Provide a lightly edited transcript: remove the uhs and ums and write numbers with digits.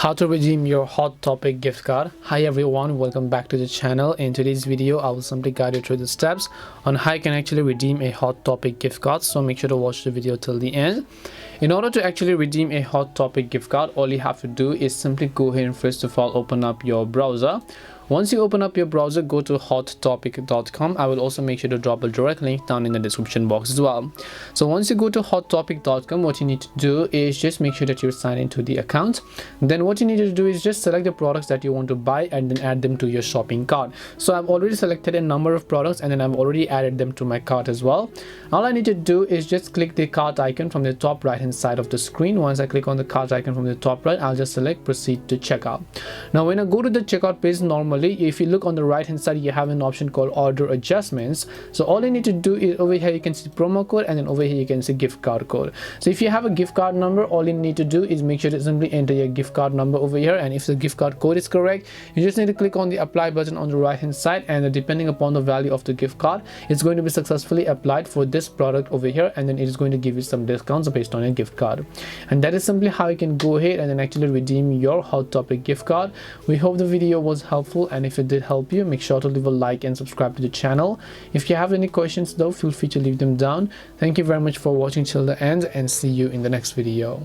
How to redeem your Hot Topic gift card. Hi everyone, welcome back to the channel. In today's video I will simply guide you through the steps on how you can actually redeem a Hot Topic gift card, so make sure to watch the video till the end. In order to actually redeem a Hot Topic gift card, all you have to do is simply go ahead and first of all open up your browser. Once you open up your browser, go to hottopic.com. I will also make sure to drop a direct link down in the description box as well. So once you go to hottopic.com, what you need to do is just make sure that you're signed into the account. Then what you need to do is just select the products that you want to buy and then add them to your shopping cart. So I've already selected a number of products and then I've already added them to my cart as well. All I need to do is just click the cart icon from the top right hand side of the screen. Once I click on the cart icon from the top right, I'll just select proceed to checkout. Now when I go to the checkout page, normally if you look on the right hand side, you have an option called order adjustments. So all you need to do is over here you can see promo code, and then over here you can see gift card code. So if you have a gift card number, all you need to do is make sure to simply enter your gift card number over here, and if the gift card code is correct, you just need to click on the apply button on the right hand side, and depending upon the value of the gift card, it's going to be successfully applied for this product over here, and then it is going to give you some discounts based on your gift card. And that is simply how you can go ahead and then actually redeem your Hot Topic gift card. We hope the video was helpful, and if it did help you, make sure to leave a like and subscribe to the channel. If you have any questions though, feel free to leave them down. Thank you very much for watching till the end, and see you in the next video.